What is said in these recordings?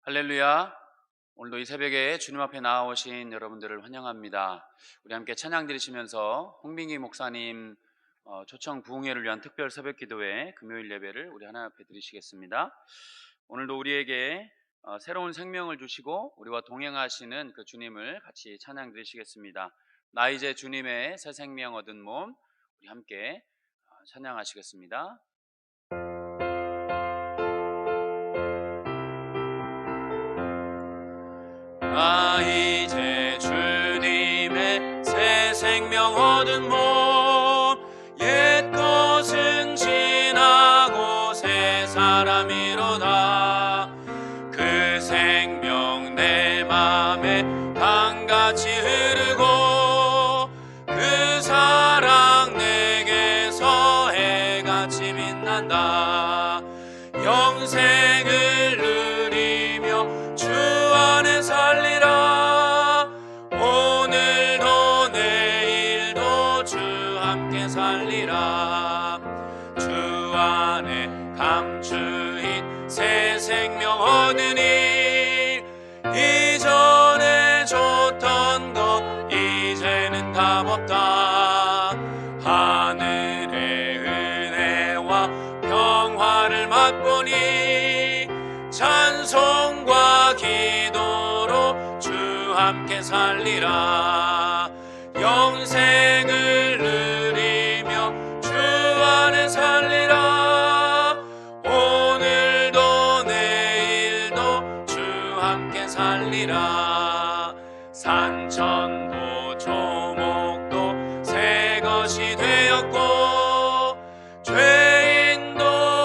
할렐루야. 오늘도 이 새벽에 주님 앞에 나오신 여러분들을 환영합니다. 우리 함께 찬양 드리시면서 홍민기 목사님 초청 부흥회를 위한 특별 새벽 기도회 금요일 예배를 우리 하나님 앞에 드리시겠습니다. 오늘도 우리에게 새로운 생명을 주시고 우리와 동행하시는 그 주님을 같이 찬양 드리시겠습니다. 나 이제 주님의 새 생명 얻은 몸, 우리 함께 찬양하시겠습니다. 나 이제 주님의 새 생명 얻은 몸, 옛 것은 지나고 새 사람이로다. 그 생명 내 맘에 강같이 흐르고 그 사랑 내게서 해같이 빛난다. 영생을 누리며 주 안에 살리라. 오늘도 내일도 주 함께 살리라. 주 안에 감추인 새 생명 얻으니 이전에 줬던 것 이제는 값없다. 하늘의 은혜와 평화를 맛보니 찬송과 기도로 주 함께 살리라. 영생을 누리며 주 안에 살리라. 오늘도 내일도 주 함께 살리라. 산천도 조목도 새 것이 되었고 죄인도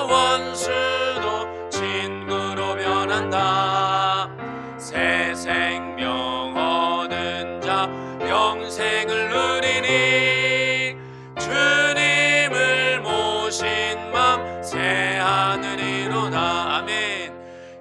원수도 친구로 변한다. 새 생명 얻은 자 영생을 누리니 주님을 모신 맘 새 하늘이로다. 아멘.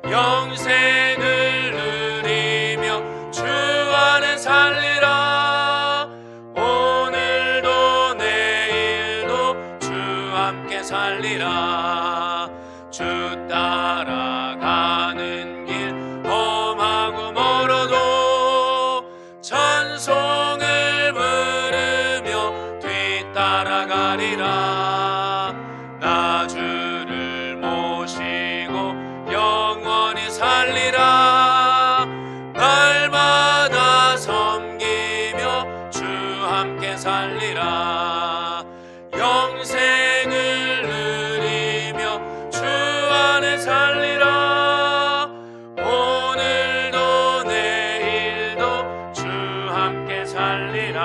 영생을 누리며 주 안에 살리라. 오늘도 내일도 주 함께 살리라. 주 따라가는 길 험하고 멀어도 찬송을 부르며 뒤따라가리라. 나 주를 모시고 영원히 살리라. 날마다 섬기며 주 함께 살리라. 영생을 누리며 주 안에 살리라. 오늘도 내일도 주 함께 살리라.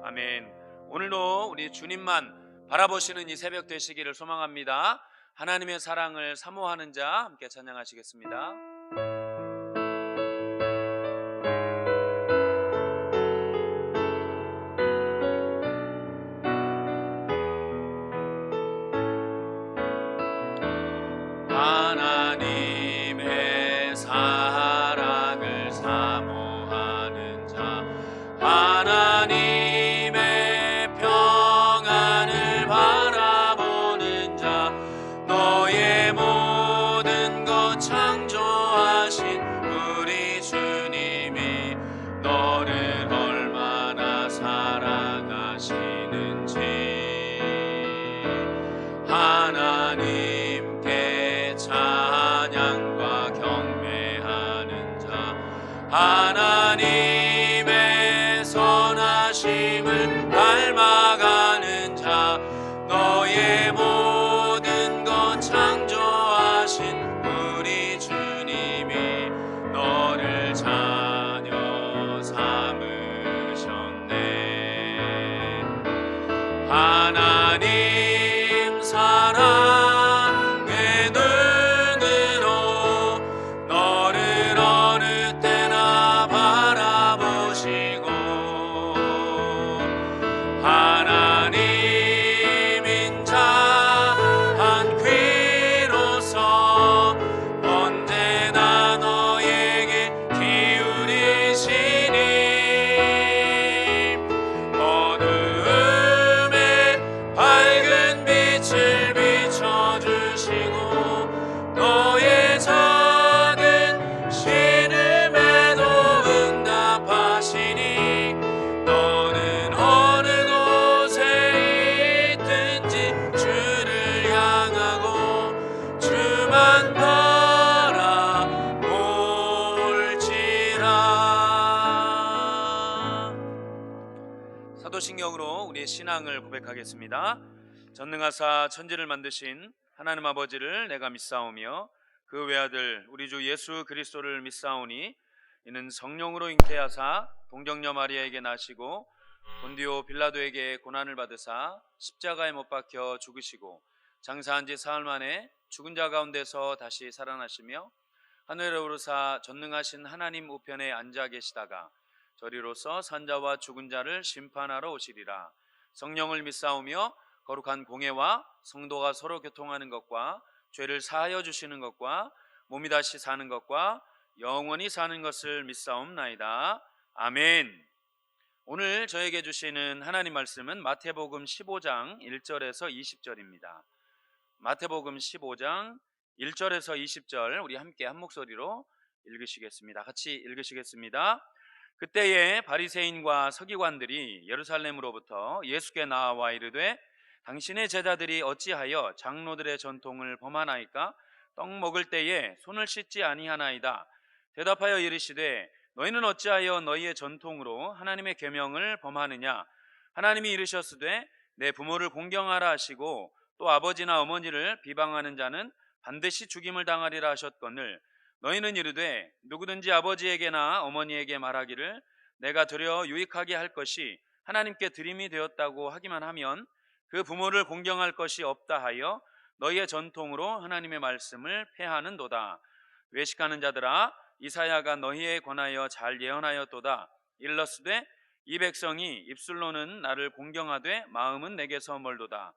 아멘. 오늘도 우리 주님만 바라보시는 이 새벽 되시기를 소망합니다. 하나님의 사랑을 사모하는 자 함께 찬양하시겠습니다. 하나님의 사랑을 사모하는 자, 하나님의 평안을 바라보는 자, 너의 모든 것 창조하신 우리 주님이 너를 얼마나 사랑하시는지 하나님께 찬양과 경배하는 자, 하나님의 선하심을 닮아가는 자, 너의 모든 것 창조하신 우리 주님이 너를 자녀 삼으셨네. 하나님 사랑의 눈으로 너를 어느 때나 바라보시고 사도신경으로 우리의 신앙을 고백하겠습니다. 전능하사 천지를 만드신 하나님 아버지를 내가 믿사오며 그 외아들 우리 주 예수 그리스도를 믿사오니 이는 성령으로 잉태하사 동정녀 마리아에게 나시고 본디오 빌라도에게 고난을 받으사 십자가에 못 박혀 죽으시고 장사한 지 사흘 만에 죽은 자 가운데서 다시 살아나시며 하늘에 오르사 전능하신 하나님 우편에 앉아 계시다가 저리로서 산자와 죽은 자를 심판하러 오시리라. 성령을 믿사오며 거룩한 공예와 성도가 서로 교통하는 것과 죄를 사하여 주시는 것과 몸이 다시 사는 것과 영원히 사는 것을 믿사옵나이다. 아멘. 오늘 저에게 주시는 하나님 말씀은 마태복음 15장 1절에서 20절입니다. 마태복음 15장 1절에서 20절 우리 함께 한 목소리로 읽으시겠습니다. 같이 읽으시겠습니다. 그때에 바리새인과 서기관들이 예루살렘으로부터 예수께 나와 이르되 당신의 제자들이 어찌하여 장로들의 전통을 범하나이까? 떡 먹을 때에 손을 씻지 아니하나이다. 대답하여 이르시되 너희는 어찌하여 너희의 전통으로 하나님의 계명을 범하느냐? 하나님이 이르셨으되 내 부모를 공경하라 하시고 또 아버지나 어머니를 비방하는 자는 반드시 죽임을 당하리라 하셨거늘 너희는 이르되 누구든지 아버지에게나 어머니에게 말하기를 내가 드려 유익하게 할 것이 하나님께 드림이 되었다고 하기만 하면 그 부모를 공경할 것이 없다 하여 너희의 전통으로 하나님의 말씀을 폐하는도다. 외식하는 자들아 이사야가 너희에 관하여 잘 예언하였도다. 일러스되 이 백성이 입술로는 나를 공경하되 마음은 내게서 멀도다.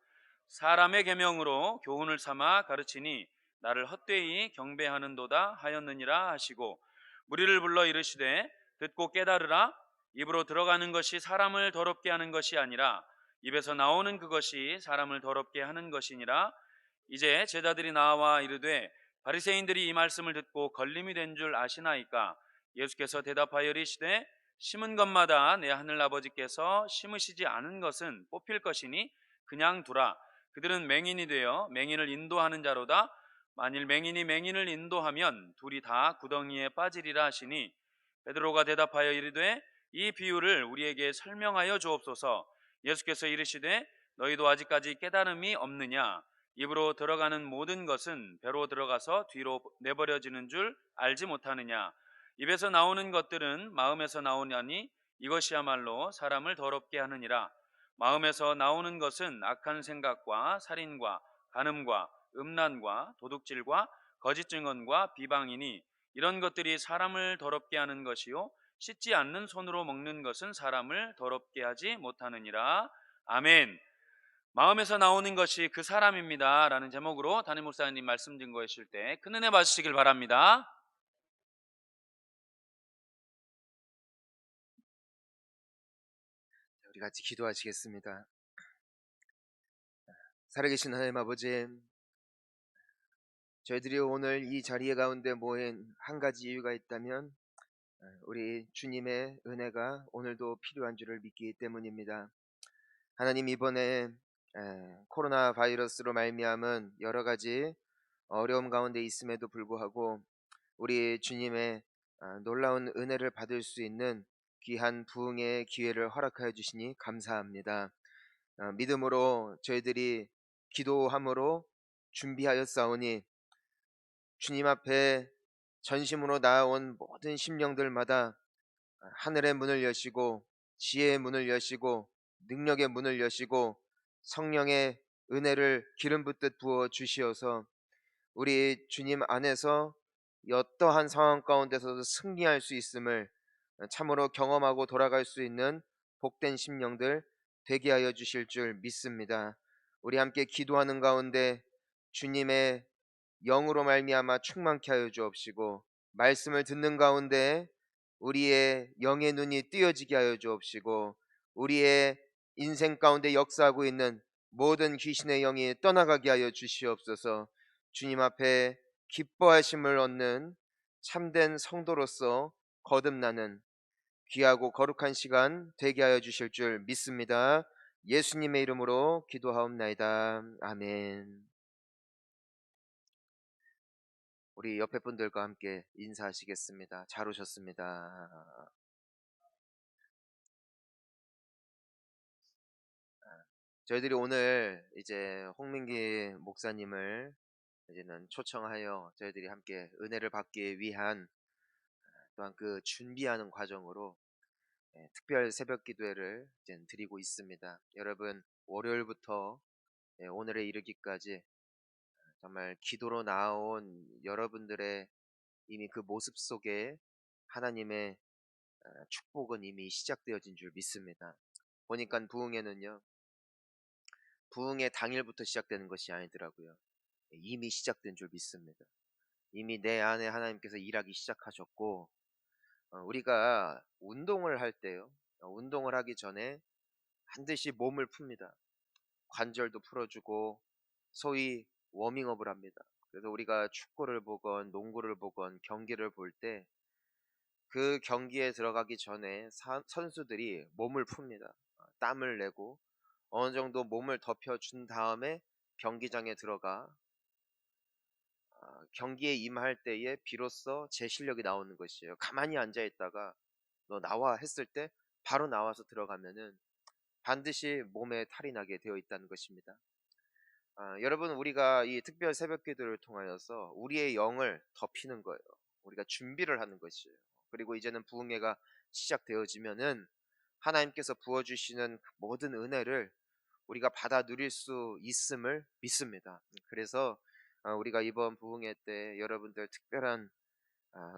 사람의 계명으로 교훈을 삼아 가르치니 나를 헛되이 경배하는도다 하였느니라 하시고 무리를 불러 이르시되 듣고 깨달으라. 입으로 들어가는 것이 사람을 더럽게 하는 것이 아니라 입에서 나오는 그것이 사람을 더럽게 하는 것이니라. 이제 제자들이 나와 이르되 바리새인들이 이 말씀을 듣고 걸림이 된 줄 아시나이까? 예수께서 대답하여 이르시되 심은 것마다 내 하늘 아버지께서 심으시지 않은 것은 뽑힐 것이니 그냥 두라. 그들은 맹인이 되어 맹인을 인도하는 자로다. 만일 맹인이 맹인을 인도하면 둘이 다 구덩이에 빠지리라 하시니 베드로가 대답하여 이르되 이 비유를 우리에게 설명하여 주옵소서. 예수께서 이르시되 너희도 아직까지 깨달음이 없느냐? 입으로 들어가는 모든 것은 배로 들어가서 뒤로 내버려지는 줄 알지 못하느냐? 입에서 나오는 것들은 마음에서 나오냐니 이것이야말로 사람을 더럽게 하느니라. 마음에서 나오는 것은 악한 생각과 살인과 간음과 음란과 도둑질과 거짓 증언과 비방이니 이런 것들이 사람을 더럽게 하는 것이요 씻지 않는 손으로 먹는 것은 사람을 더럽게 하지 못하느니라. 아멘. 마음에서 나오는 것이 그 사람입니다 라는 제목으로 담임 목사님 말씀 증거해 주실 때 큰 은혜 받으시길 바랍니다. 우리 같이 기도하시겠습니다. 살아계신 하나님 아버지, 저희들이 오늘 이 자리에 가운데 모인 한 가지 이유가 있다면 우리 주님의 은혜가 오늘도 필요한 줄을 믿기 때문입니다. 하나님, 이번에 코로나 바이러스로 말미암은 여러 가지 어려움 가운데 있음에도 불구하고 우리 주님의 놀라운 은혜를 받을 수 있는 귀한 부흥의 기회를 허락하여 주시니 감사합니다. 믿음으로 저희들이 기도함으로 준비하였사오니 주님 앞에 전심으로 나아온 모든 심령들마다 하늘의 문을 여시고 지혜의 문을 여시고 능력의 문을 여시고 성령의 은혜를 기름 붓듯 부어 주시어서 우리 주님 안에서 어떠한 상황 가운데서도 승리할 수 있음을 참으로 경험하고 돌아갈 수 있는 복된 심령들 되게 하여 주실 줄 믿습니다. 우리 함께 기도하는 가운데 주님의 영으로 말미암아 충만케 하여 주옵시고, 말씀을 듣는 가운데 우리의 영의 눈이 뜨여지게 하여 주옵시고, 우리의 인생 가운데 역사하고 있는 모든 귀신의 영이 떠나가게 하여 주시옵소서. 주님 앞에 기뻐하심을 얻는 참된 성도로서 거듭나는 귀하고 거룩한 시간 되게 하여 주실 줄 믿습니다. 예수님의 이름으로 기도하옵나이다. 아멘. 우리 옆에 분들과 함께 인사하시겠습니다. 잘 오셨습니다. 저희들이 오늘 이제 홍민기 목사님을 이제는 초청하여 저희들이 함께 은혜를 받기 위한 또한 그 준비하는 과정으로 특별 새벽 기도회를 이제 드리고 있습니다. 여러분 월요일부터 오늘에 이르기까지 정말 기도로 나온 여러분들의 이미 그 모습 속에 하나님의 축복은 이미 시작되어진 줄 믿습니다. 보니까 부흥회는요, 부흥회 당일부터 시작되는 것이 아니더라고요. 이미 시작된 줄 믿습니다. 이미 내 안에 하나님께서 일하기 시작하셨고, 우리가 운동을 할 때요, 운동을 하기 전에 반드시 몸을 풉니다. 관절도 풀어주고 소위 워밍업을 합니다. 그래서 우리가 축구를 보건 농구를 보건 경기를 볼 때 그 경기에 들어가기 전에 선수들이 몸을 풉니다. 땀을 내고 어느 정도 몸을 덮여준 다음에 경기장에 들어가 경기에 임할 때에 비로소 제 실력이 나오는 것이에요. 가만히 앉아 있다가 너 나와 했을 때 바로 나와서 들어가면은 반드시 몸에 탈이 나게 되어 있다는 것입니다. 여러분 우리가 이 특별 새벽 기도를 통하여서 우리의 영을 덮이는 거예요. 우리가 준비를 하는 것이에요. 그리고 이제는 부흥회가 시작되어지면은 하나님께서 부어주시는 그 모든 은혜를 우리가 받아 누릴 수 있음을 믿습니다. 그래서 우리가 이번 부흥회 때 여러분들 특별한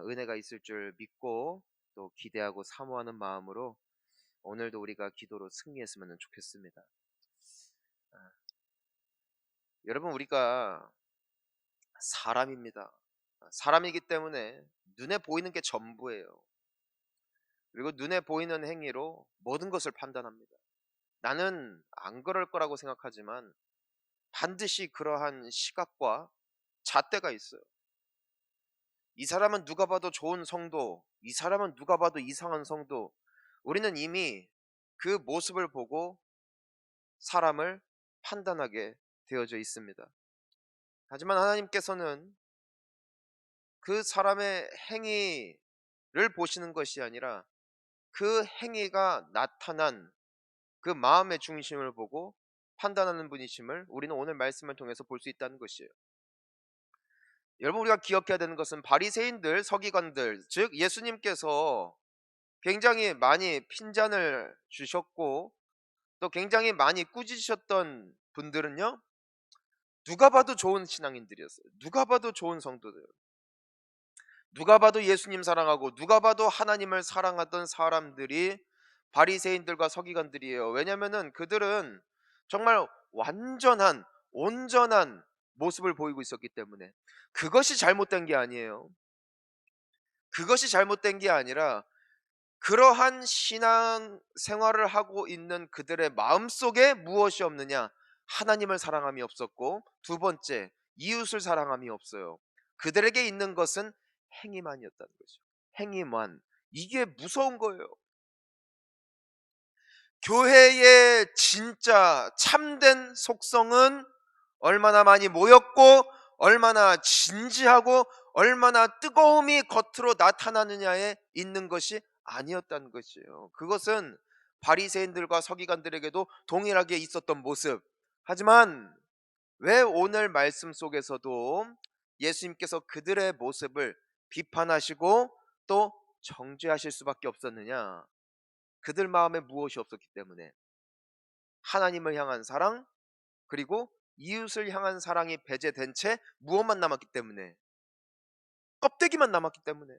은혜가 있을 줄 믿고 또 기대하고 사모하는 마음으로 오늘도 우리가 기도로 승리했으면 좋겠습니다. 여러분 우리가 사람입니다. 사람이기 때문에 눈에 보이는 게 전부예요. 그리고 눈에 보이는 행위로 모든 것을 판단합니다. 나는 안 그럴 거라고 생각하지만 반드시 그러한 시각과 잣대가 있어요. 이 사람은 누가 봐도 좋은 성도, 이 사람은 누가 봐도 이상한 성도. 우리는 이미 그 모습을 보고 사람을 판단하게 되어져 있습니다. 하지만 하나님께서는 그 사람의 행위를 보시는 것이 아니라 그 행위가 나타난 그 마음의 중심을 보고 판단하는 분이심을 우리는 오늘 말씀을 통해서 볼 수 있다는 것이에요. 여러분 우리가 기억해야 되는 것은 바리새인들, 서기관들, 즉 예수님께서 굉장히 많이 핀잔을 주셨고 또 굉장히 많이 꾸짖으셨던 분들은요, 누가 봐도 좋은 신앙인들이었어요. 누가 봐도 좋은 성도들, 누가 봐도 예수님 사랑하고 누가 봐도 하나님을 사랑하던 사람들이 바리새인들과 서기관들이에요. 왜냐하면은 그들은 정말 완전한 온전한 모습을 보이고 있었기 때문에. 그것이 잘못된 게 아니에요. 그것이 잘못된 게 아니라 그러한 신앙 생활을 하고 있는 그들의 마음속에 무엇이 없느냐? 하나님을 사랑함이 없었고, 두 번째 이웃을 사랑함이 없어요. 그들에게 있는 것은 행위만이었다는 거죠. 행위만. 이게 무서운 거예요. 교회의 진짜 참된 속성은 얼마나 많이 모였고 얼마나 진지하고 얼마나 뜨거움이 겉으로 나타나느냐에 있는 것이 아니었다는 것이에요. 그것은 바리새인들과 서기관들에게도 동일하게 있었던 모습. 하지만 왜 오늘 말씀 속에서도 예수님께서 그들의 모습을 비판하시고 또 정죄하실 수밖에 없었느냐? 그들 마음에 무엇이 없었기 때문에. 하나님을 향한 사랑, 그리고 이웃을 향한 사랑이 배제된 채 무엇만 남았기 때문에, 껍데기만 남았기 때문에.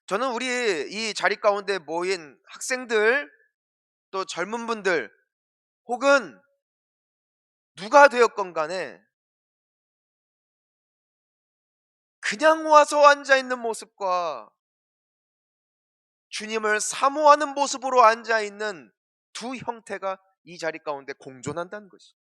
저는 우리 이 자리 가운데 모인 학생들, 또 젊은 분들, 혹은 누가 되었건 간에 그냥 와서 앉아있는 모습과 주님을 사모하는 모습으로 앉아있는 두 형태가 이 자리 가운데 공존한다는 것이.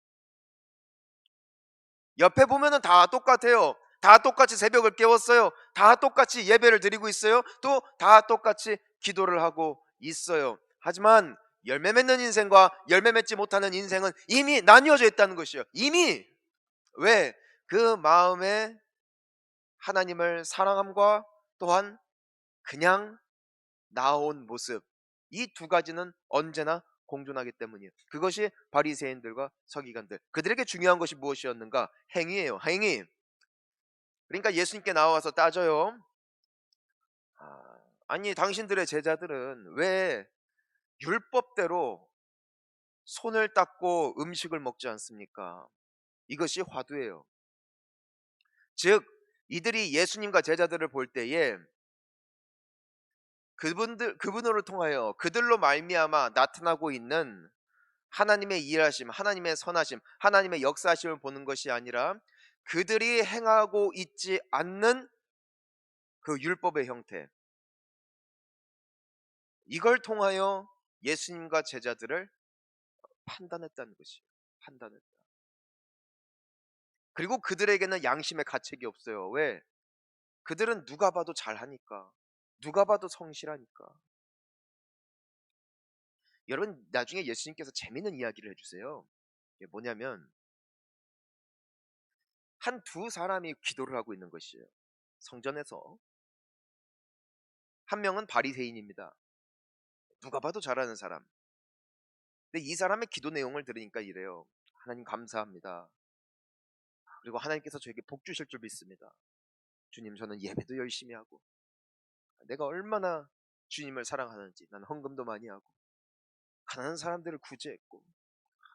옆에 보면은 다 똑같아요. 다 똑같이 새벽을 깨웠어요. 다 똑같이 예배를 드리고 있어요. 또 다 똑같이 기도를 하고 있어요. 하지만 열매 맺는 인생과 열매 맺지 못하는 인생은 이미 나뉘어져 있다는 것이에요. 이미. 왜? 그 마음에 하나님을 사랑함과 또한 그냥 나온 모습, 이 두 가지는 언제나 공존하기 때문이에요. 그것이 바리새인들과 서기관들, 그들에게 중요한 것이 무엇이었는가? 행위예요. 행위. 그러니까 예수님께 나와서 따져요. 아니 당신들의 제자들은 왜 율법대로 손을 닦고 음식을 먹지 않습니까? 이것이 화두예요. 즉 이들이 예수님과 제자들을 볼 때에 그분으로 통하여 그들로 말미암아 나타나고 있는 하나님의 일하심, 하나님의 선하심, 하나님의 역사하심을 보는 것이 아니라 그들이 행하고 있지 않는 그 율법의 형태, 이걸 통하여 예수님과 제자들을 판단했다는 것이에요. 판단했다. 그리고 그들에게는 양심의 가책이 없어요. 왜? 그들은 누가 봐도 잘하니까, 누가 봐도 성실하니까. 여러분 나중에 예수님께서 재밌는 이야기를 해주세요. 이게 뭐냐면 한 두 사람이 기도를 하고 있는 것이에요. 성전에서. 한 명은 바리새인입니다. 누가 봐도 잘하는 사람. 근데 이 사람의 기도 내용을 들으니까 이래요. 하나님 감사합니다. 그리고 하나님께서 저에게 복 주실 줄 믿습니다. 주님, 저는 예배도 열심히 하고 내가 얼마나 주님을 사랑하는지, 나는 헌금도 많이 하고 가난한 사람들을 구제했고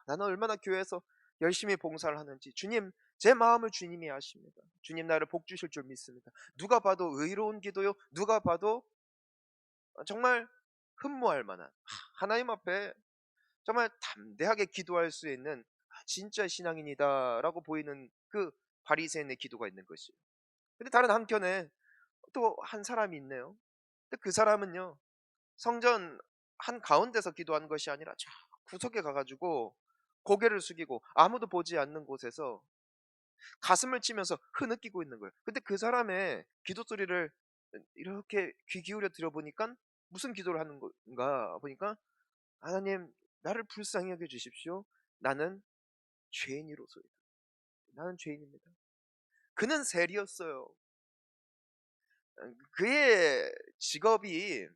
나는 얼마나 교회에서 열심히 봉사를 하는지, 주님 제 마음을 주님이 아십니다. 주님 나를 복 주실 줄 믿습니다. 누가 봐도 의로운 기도요, 누가 봐도 정말 흠모할 만한, 하나님 앞에 정말 담대하게 기도할 수 있는 진짜 신앙인이다라고 보이는 그 바리새인의 기도가 있는 것이에요. 근데 다른 한켠에 또 한 사람이 있네요. 근데 그 사람은요, 성전 한 가운데서 기도하는 것이 아니라 저 구석에 가가지고 고개를 숙이고 아무도 보지 않는 곳에서 가슴을 치면서 흐느끼고 있는 거예요. 근데 그 사람의 기도 소리를 이렇게 귀 기울여 들어보니까 무슨 기도를 하는 건가 보니까, 하나님 나를 불쌍히 여겨 주십시오. 나는 죄인이로소이다. 나는 죄인입니다. 그는 세리였어요. 그의 직업이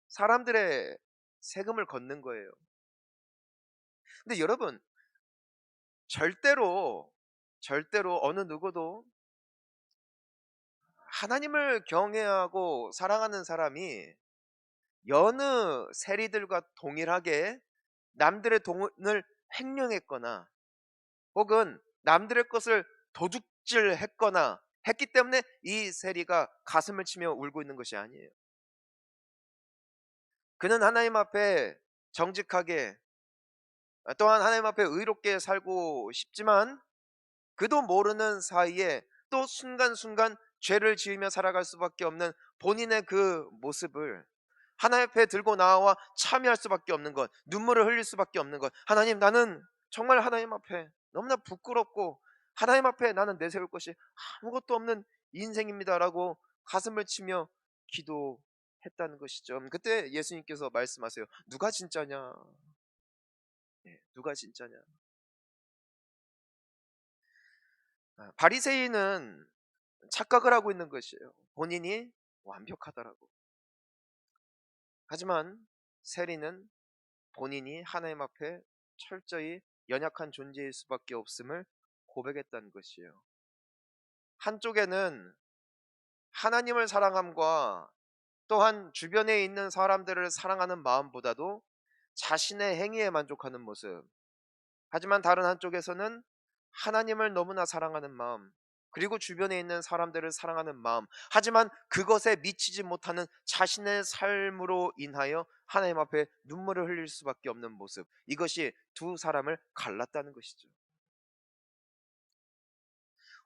사람들의 세금을 걷는 거예요. 근데 여러분 절대로 어느 누구도 하나님을 경외하고 사랑하는 사람이 여느 세리들과 동일하게 남들의 돈을 횡령했거나 혹은 남들의 것을 도둑질했거나 했기 때문에 이 세리가 가슴을 치며 울고 있는 것이 아니에요. 그는 하나님 앞에 정직하게, 또한 하나님 앞에 의롭게 살고 싶지만 그도 모르는 사이에 또 순간순간 죄를 지으며 살아갈 수밖에 없는 본인의 그 모습을 하나님 앞에 들고 나와 참여할 수밖에 없는 것, 눈물을 흘릴 수밖에 없는 것. 하나님, 나는 정말 하나님 앞에 너무나 부끄럽고 하나님 앞에 나는 내세울 것이 아무것도 없는 인생입니다라고 가슴을 치며 기도했다는 것이죠. 그때 예수님께서 말씀하세요. 누가 진짜냐? 누가 진짜냐? 바리새인은 착각을 하고 있는 것이에요. 본인이 완벽하다라고. 하지만 세리는 본인이 하나님 앞에 철저히 연약한 존재일 수밖에 없음을 고백했다는 것이에요. 한쪽에는 하나님을 사랑함과 또한 주변에 있는 사람들을 사랑하는 마음보다도 자신의 행위에 만족하는 모습, 하지만 다른 한쪽에서는 하나님을 너무나 사랑하는 마음, 그리고 주변에 있는 사람들을 사랑하는 마음, 하지만 그것에 미치지 못하는 자신의 삶으로 인하여 하나님 앞에 눈물을 흘릴 수밖에 없는 모습, 이것이 두 사람을 갈랐다는 것이죠.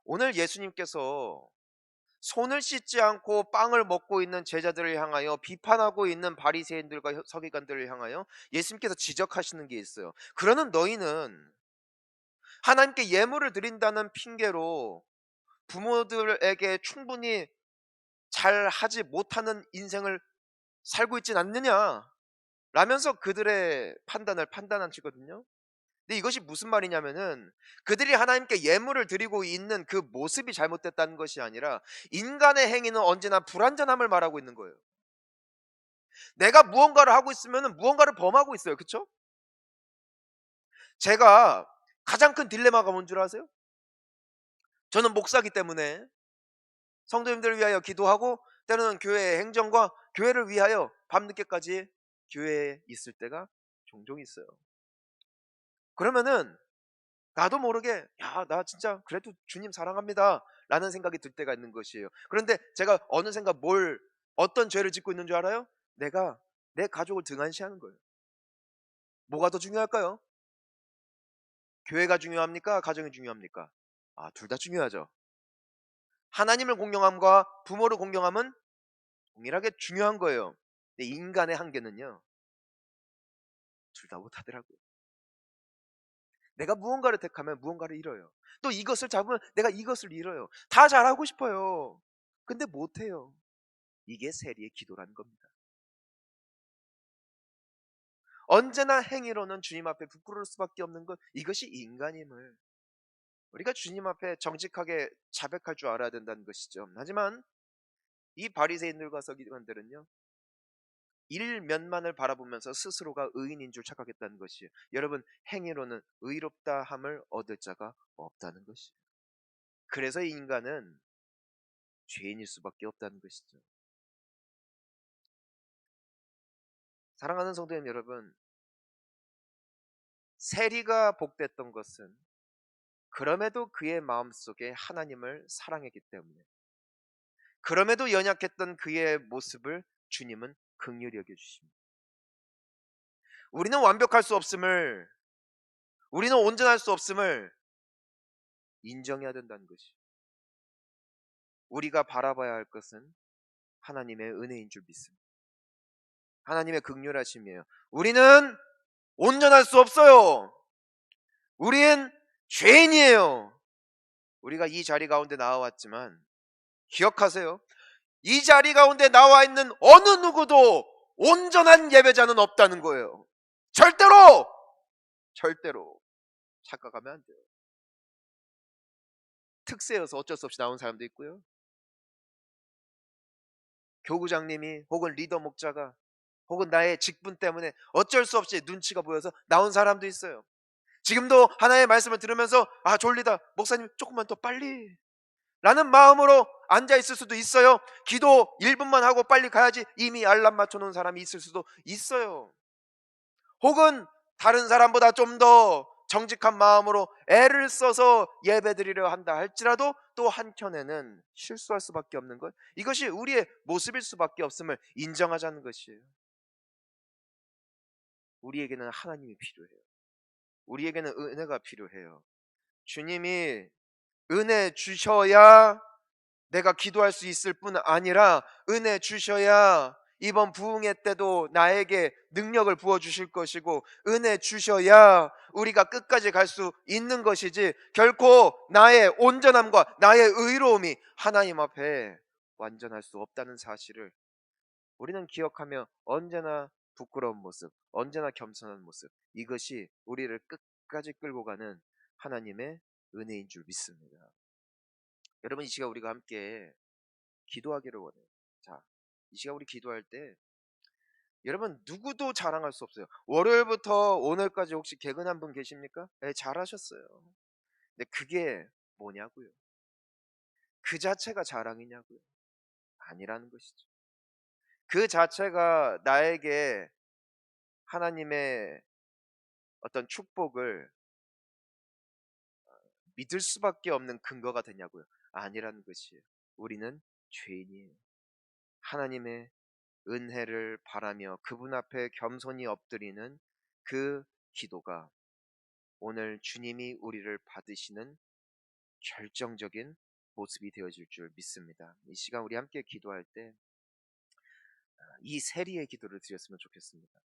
오늘 예수님께서 손을 씻지 않고 빵을 먹고 있는 제자들을 향하여 비판하고 있는 바리새인들과 서기관들을 향하여 예수님께서 지적하시는 게 있어요. 그러는 너희는 하나님께 예물을 드린다는 핑계로 부모들에게 충분히 잘 하지 못하는 인생을 살고 있진 않느냐 라면서 그들의 판단을 판단하시거든요. 근데 이것이 무슨 말이냐면은 그들이 하나님께 예물을 드리고 있는 그 모습이 잘못됐다는 것이 아니라 인간의 행위는 언제나 불완전함을 말하고 있는 거예요. 내가 무언가를 하고 있으면 무언가를 범하고 있어요. 그쵸? 제가 가장 큰 딜레마가 뭔 줄 아세요? 저는 목사기 때문에 성도님들을 위하여 기도하고 때로는 교회의 행정과 교회를 위하여 밤늦게까지 교회에 있을 때가 종종 있어요. 그러면은 나도 모르게 야, 나 진짜 그래도 주님 사랑합니다 라는 생각이 들 때가 있는 것이에요. 그런데 제가 어느샌가 어떤 죄를 짓고 있는 줄 알아요? 내가 내 가족을 등한시하는 거예요. 뭐가 더 중요할까요? 교회가 중요합니까? 가정이 중요합니까? 둘 다 중요하죠. 하나님을 공경함과 부모를 공경함은 동일하게 중요한 거예요. 근데 인간의 한계는요, 둘 다 못하더라고요. 내가 무언가를 택하면 무언가를 잃어요. 또 이것을 잡으면 내가 이것을 잃어요. 다 잘하고 싶어요. 근데 못해요. 이게 세리의 기도라는 겁니다. 언제나 행위로는 주님 앞에 부끄러울 수밖에 없는 것, 이것이 인간임을 우리가 주님 앞에 정직하게 자백할 줄 알아야 된다는 것이죠. 하지만 이 바리새인들과 서기관들은요, 일면만을 바라보면서 스스로가 의인인 줄 착각했다는 것이에요. 여러분, 행위로는 의롭다 함을 얻을 자가 없다는 것이에요. 그래서 인간은 죄인일 수밖에 없다는 것이죠. 사랑하는 성도님 여러분, 세리가 복됐던 것은 그럼에도 그의 마음속에 하나님을 사랑했기 때문에, 그럼에도 연약했던 그의 모습을 주님은 긍휼히 여겨주십니다. 우리는 완벽할 수 없음을, 우리는 온전할 수 없음을 인정해야 된다는 것이, 우리가 바라봐야 할 것은 하나님의 은혜인 줄 믿습니다. 하나님의 긍휼하심이에요. 우리는 온전할 수 없어요. 우린 죄인이에요. 우리가 이 자리 가운데 나와왔지만 기억하세요. 이 자리 가운데 나와 있는 어느 누구도 온전한 예배자는 없다는 거예요. 절대로 착각하면 안 돼요. 특세여서 어쩔 수 없이 나온 사람도 있고요. 교구장님이 혹은 리더 목자가 혹은 나의 직분 때문에 어쩔 수 없이 눈치가 보여서 나온 사람도 있어요. 지금도 하나의 말씀을 들으면서 졸리다 목사님 조금만 더 빨리 라는 마음으로 앉아 있을 수도 있어요. 기도 1분만 하고 빨리 가야지 이미 알람 맞춰놓은 사람이 있을 수도 있어요. 혹은 다른 사람보다 좀 더 정직한 마음으로 애를 써서 예배드리려 한다 할지라도 또 한켠에는 실수할 수밖에 없는 것, 이것이 우리의 모습일 수밖에 없음을 인정하자는 것이에요. 우리에게는 하나님이 필요해요. 우리에게는 은혜가 필요해요. 주님이 은혜 주셔야 내가 기도할 수 있을 뿐 아니라 은혜 주셔야 이번 부흥회 때도 나에게 능력을 부어주실 것이고, 은혜 주셔야 우리가 끝까지 갈 수 있는 것이지, 결코 나의 온전함과 나의 의로움이 하나님 앞에 완전할 수 없다는 사실을 우리는 기억하며 언제나 부끄러운 모습, 언제나 겸손한 모습, 이것이 우리를 끝까지 끌고 가는 하나님의 은혜인 줄 믿습니다. 여러분, 이 시간 우리가 함께 기도하기를 원해요. 자, 이 시간 우리 기도할 때 여러분 누구도 자랑할 수 없어요. 월요일부터 오늘까지 혹시 개근한 분 계십니까? 네, 잘하셨어요. 근데 그게 뭐냐고요? 그 자체가 자랑이냐고요? 아니라는 것이죠. 그 자체가 나에게 하나님의 어떤 축복을 믿을 수밖에 없는 근거가 되냐고요? 아니라는 것이에요. 우리는 죄인이에요. 하나님의 은혜를 바라며 그분 앞에 겸손히 엎드리는 그 기도가 오늘 주님이 우리를 받으시는 결정적인 모습이 되어질 줄 믿습니다. 이 시간 우리 함께 기도할 때 이 세리의 기도를 드렸으면 좋겠습니다.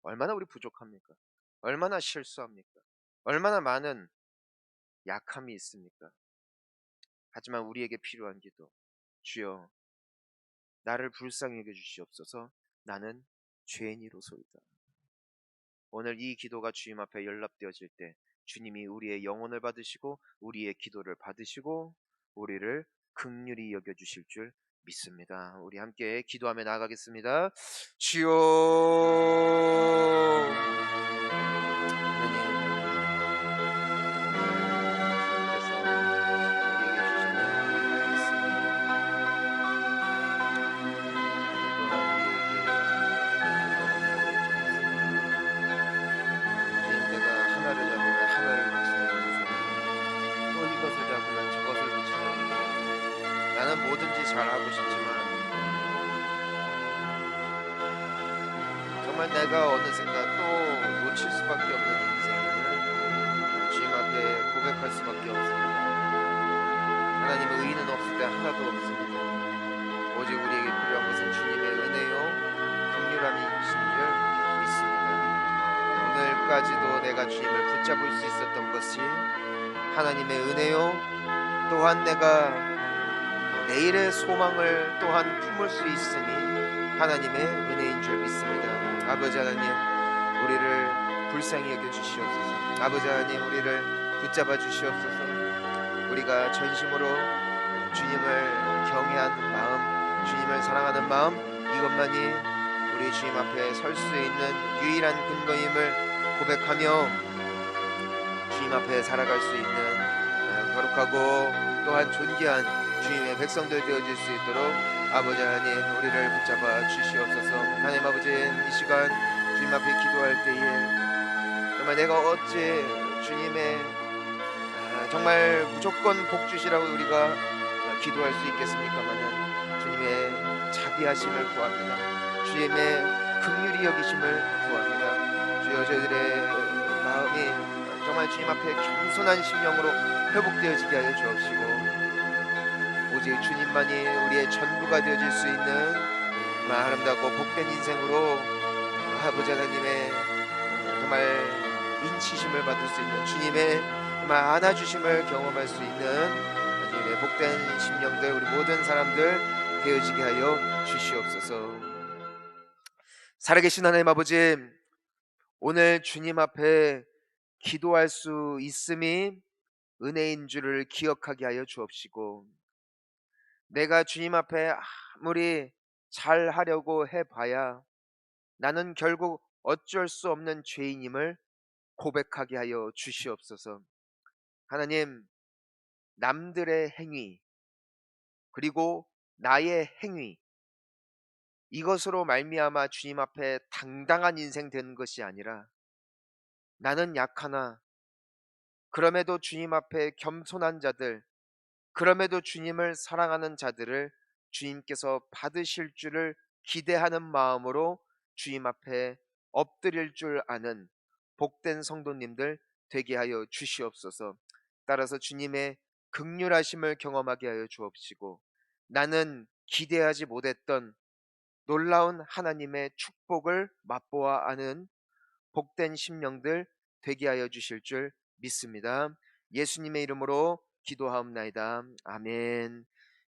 얼마나 우리 부족합니까? 얼마나 실수합니까? 얼마나 많은 약함이 있습니까? 하지만 우리에게 필요한 기도, 주여 나를 불쌍히 여겨 주시옵소서. 나는 죄인이로소이다. 오늘 이 기도가 주님 앞에 연락되어질 때 주님이 우리의 영혼을 받으시고 우리의 기도를 받으시고 우리를 긍휼히 여겨 주실 줄 믿습니다. 우리 함께 기도하며 나아가겠습니다. 주여 나는 뭐든지 잘하고 싶지만 정말 내가 어느샌가 또 놓칠 수밖에 없는 인생임을 주님 앞에 고백할 수밖에 없습니다. 하나님의 의는 없을 때 하나도 없습니다. 오직 우리에게 필요한 것은 주님의 은혜요 긍휼함이신 줄 믿습니다. 오늘까지도 내가 주님을 붙잡을 수 있었던 것이 하나님의 은혜요, 또한 내가 내일의 소망을 또한 품을 수 있음이 하나님의 은혜인 줄 믿습니다. 아버지 하나님, 우리를 불쌍히 여겨 주시옵소서. 아버지 하나님, 우리를 붙잡아 주시옵소서. 우리가 전심으로 주님을 경외하는 마음, 주님을 사랑하는 마음, 이것만이 우리 주님 앞에 설 수 있는 유일한 근거임을 고백하며 주님 앞에 살아갈 수 있는 거룩하고 또한 존귀한 주님의 백성들 되어질 수 있도록 아버지 하나님, 우리를 붙잡아 주시옵소서. 하나님 아버지, 이 시간 주님 앞에 기도할 때에 정말 내가 어찌 주님의 정말 무조건 복 주시라고 우리가 기도할 수 있겠습니까마는 주님의 자비하심을 구합니다. 주님의 긍휼히 여기심을 구합니다. 주여, 저희들의 마음이 정말 주님 앞에 겸손한 심령으로 회복되어지게 하여 주옵시고 오직 주님만이 우리의 전부가 되어질 수 있는 정말 아름답고 복된 인생으로 아버지 하나님의 정말 인치심을 받을 수 있는 주님의 정말 안아주심을 경험할 수 있는 주님의 복된 심령들, 우리 모든 사람들 되어지게 하여 주시옵소서. 살아계신 하나님 아버지, 오늘 주님 앞에 기도할 수 있음이 은혜인 줄을 기억하게 하여 주옵시고 내가 주님 앞에 아무리 잘하려고 해봐야 나는 결국 어쩔 수 없는 죄인임을 고백하게 하여 주시옵소서. 하나님, 남들의 행위 그리고 나의 행위, 이것으로 말미암아 주님 앞에 당당한 인생 되는 것이 아니라 나는 약하나 그럼에도 주님 앞에 겸손한 자들, 그럼에도 주님을 사랑하는 자들을 주님께서 받으실 줄을 기대하는 마음으로 주님 앞에 엎드릴 줄 아는 복된 성도님들 되게 하여 주시옵소서. 따라서 주님의 긍휼하심을 경험하게 하여 주옵시고 나는 기대하지 못했던 놀라운 하나님의 축복을 맛보아 아는 복된 심령들 되게 하여 주실 줄 믿습니다. 예수님의 이름으로 기도하옵나이다. 아멘.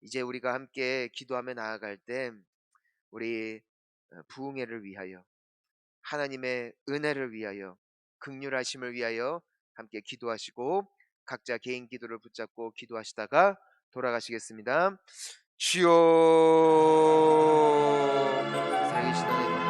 이제 우리가 함께 기도하며 나아갈 때 우리 부흥회를 위하여, 하나님의 은혜를 위하여, 긍휼하심을 위하여 함께 기도하시고 각자 개인 기도를 붙잡고 기도하시다가 돌아가시겠습니다. 주여, 살아계신 하나님